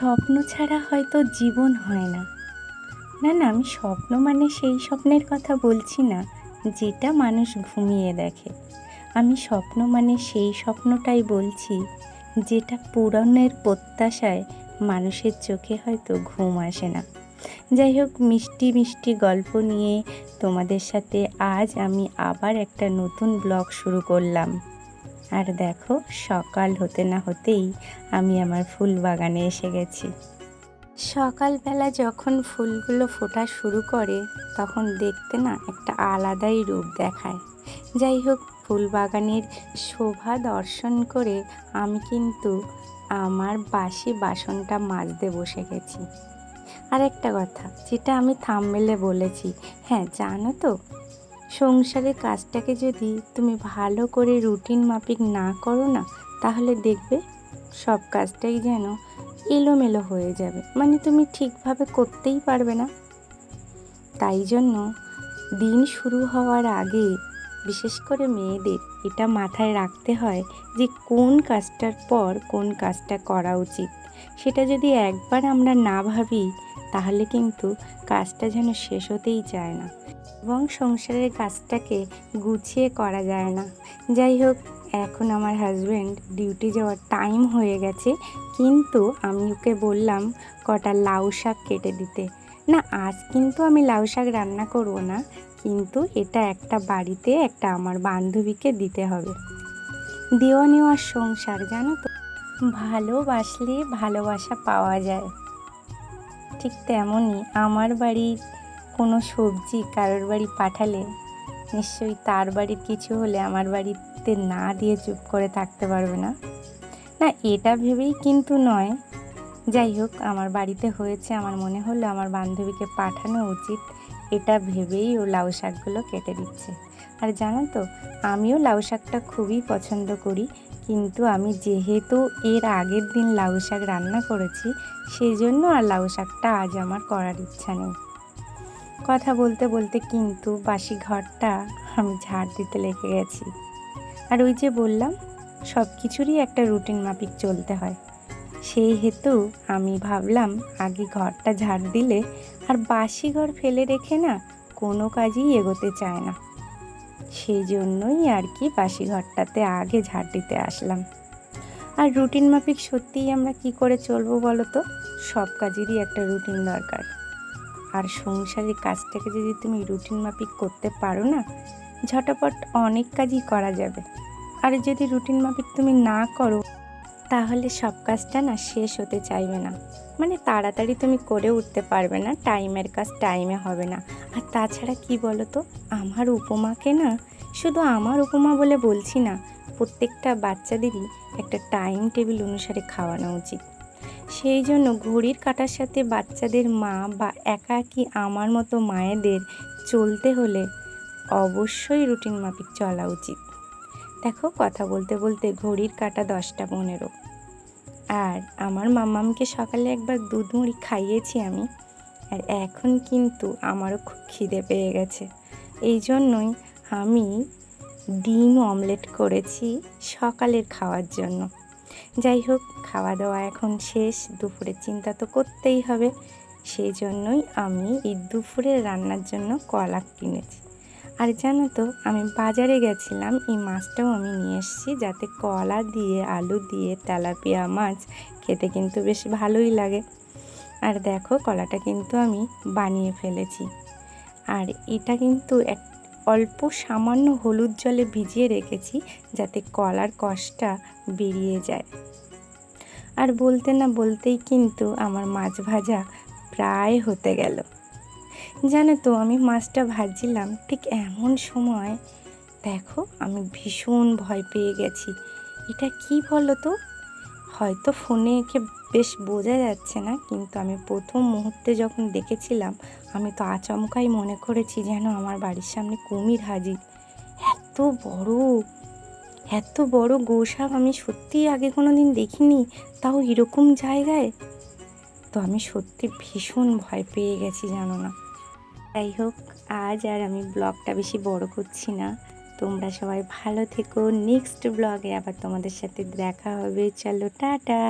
স্বপ্ন ছাড়া হয়তো জীবন হয় না। না, না, আমি স্বপ্ন মানে সেই স্বপ্নের কথা বলছি না, যেটা মানুষ ঘুমিয়ে দেখে। আমি স্বপ্ন মানে সেই স্বপ্নটাই বলছি, যেটা পূরণের প্রত্যাশায় মানুষের চোখে হয়তো ঘুম আসে না। যাই হোক, মিষ্টি মিষ্টি গল্প নিয়ে তোমাদের সাথে আজ আমি আবার একটা নতুন ব্লগ শুরু করলাম। আর দেখো, সকাল হতে না হতেই আমি আমার ফুল বাগানে এসে গেছি। সকালবেলা যখন ফুলগুলো ফোটা শুরু করে তখন দেখতে না একটা আলাদাই রূপ দেখায়। যাই হোক, ফুল বাগানের শোভা দর্শন করে আমি কিন্তু আমার বাসি বাসনটা মাজতে বসে গেছি। আর একটা কথা, যেটা আমি থাম্বনেইলে বলেছি, হ্যাঁ জানো তো, সংসারের কাজটাকে যদি তুমি ভালো করে রুটিন মাফিক না করো না, তাহলে দেখবে সব কাজটাই যেন এলোমেলো হয়ে যাবে, মানে তুমি ঠিকভাবে করতেই পারবে না। তাই জন্য দিন শুরু হওয়ার আগে বিশেষ করে মেয়েদের এটা মাথায় রাখতে হয় যে কোন কাজটার পর কোন কাজটা করা উচিত। সেটা যদি একবার আমরা না ভাবি, তাহলে কিন্তু কাজটা যেন শেষ হতেই চায় না এবং সংসারের কাজটাকে গুছিয়ে করা যায় না। যাই হোক, এখন আমার হাজব্যান্ড ডিউটি যাওয়ার টাইম হয়ে গেছে, কিন্তু আমি ওকে বললাম কটা লাউ শাক কেটে দিতে। না, আজ কিন্তু আমি লাউ শাক রান্না করব না, কিন্তু এটা একটা বাড়িতে একটা আমার বান্ধবীকে দিতে হবে। দেওয়া নেওয়ার সংসার, জানো তো, ভালোবাসলে ভালোবাসা পাওয়া যায়। ঠিক তেমনই আমার বাড়ির কোনো সবজি কারোর বাড়ি পাঠালে নিশ্চয়ই তার বাড়ির কিছু হলে আমার বাড়িতে না দিয়ে চুপ করে থাকতে পারবে না। না, এটা ভেবেই কিন্তু নয়। যাই হোক, আমার বাড়িতে হয়েছে, আমার মনে হলো আমার বান্ধবীকে পাঠানো উচিত, এটা ভেবেই ও লাউ শাকগুলো কেটে দিচ্ছে। আর জানো তো, আমিও লাউ শাকটা খুবই পছন্দ করি, কিন্তু আমি যেহেতু এর আগের দিন লাউ শাক রান্না করেছি, সেই জন্য আর লাউ শাকটা আজ আমার করার ইচ্ছা নেই। কথা বলতে বলতে কিন্তু বাসি ঘরটা আমি ঝাড় দিতে লেগে গেছি। আর ওই যে বললাম, সব কিছুরই একটা রুটিন মাফিক চলতে হয়, সেই হেতু আমি ভাবলাম আগে ঘরটা ঝাড় দিলে আর বাসি ঘর ফেলে রেখে না কোনো কাজই এগোতে চায় না। সেই জন্যই আর কি বাসি ঘরটাতে আগে ঝাড় দিতে আসলাম। আর রুটিন মাফিক সত্যিই আমরা কি করে চলবো বলো তো? সব কাজেরই একটা রুটিন দরকার। আর সংসারের কাজটাকে যদি তুমি রুটিন মাফিক করতে পারো না, ঝটাপট অনেক কাজই করা যাবে। আর যদি রুটিন মাফিক তুমি না করো, তাহলে সব কাজটা না শেষ হতে চাইবে না, মানে তাড়াতাড়ি তুমি করে উঠতে পারবে না, টাইমের কাজ টাইমে হবে না। আর তাছাড়া কি বলো তো, আমার উপমাকে না, শুধু আমার উপমা বলে বলছি না, প্রত্যেকটা বাচ্চাদেরই একটা টাইম টেবিল অনুসারে খাওয়ানো উচিত। সেই জন্য ঘড়ির কাঁটার সাথে বাচ্চাদের মা বা একাকী আমার মতো মায়েদের চলতে হলে অবশ্যই রুটিন মাফিক চলা উচিত। দেখো, কথা বলতে বলতে ঘড়ির কাঁটা 10টা 15। আর আমার মাম্মামকে সকালে একবার দুধ মুড়ি খাইয়েছি আমি, আর এখন কিন্তু আমারও খুব খিদে পেয়ে গেছে। এই জন্যই আমি ডিম অমলেট করেছি সকালের খাওয়ার জন্য। যাই হোক, খাওয়া দাওয়া এখন শেষ, দুপুরের চিন্তা তো করতেই হবে। সেই জন্যই আমি এই দুপুরের রান্নার জন্য কলা কিনেছি। আর জানো তো, আমি বাজারে গেছিলাম, এই মাছটাও আমি নিয়ে এসেছি, যাতে কলা দিয়ে আলু দিয়ে তেলাপিয়া মাছ খেতে কিন্তু বেশ ভালোই লাগে। আর দেখো, কলাটা কিন্তু আমি বানিয়ে ফেলেছি। আর এটা কিন্তু অল্প সামান্য হলুদ জলে ভিজিয়ে রেখেছি, যাতে কলার কষটা বেরিয়ে যায়। আর বলতে না বলতেই কিন্তু আমার মাছ ভাজা প্রায় হতে গেল। জানো তো, আমি মাছটা ভাজছিলাম, ঠিক এমন সময় দেখো আমি ভীষণ ভয় পেয়ে গেছি। এটা কি বলো তো, হয়তো ফোনে এঁকে বেশ বোঝা যাচ্ছে না, কিন্তু আমি প্রথম মুহূর্তে যখন দেখেছিলাম, আমি তো আচমকাই মনে করেছি যেন আমার বাড়ির সামনে কুমির হাজির। এত বড়, এত বড় গোসাপ আমি সত্যিই আগে কোনো দিন দেখিনি, তাও এরকম জায়গায়। তো আমি সত্যি ভীষণ ভয় পেয়ে গেছি, জানো না। যাই হোক, আজ আর আমি ব্লগটা বেশি বড় করছি না। তোমরা সবাই ভালো থেকো, নেক্সট ব্লগে আবার তোমাদের সাথে দেখা হবে। চলো, টাটা।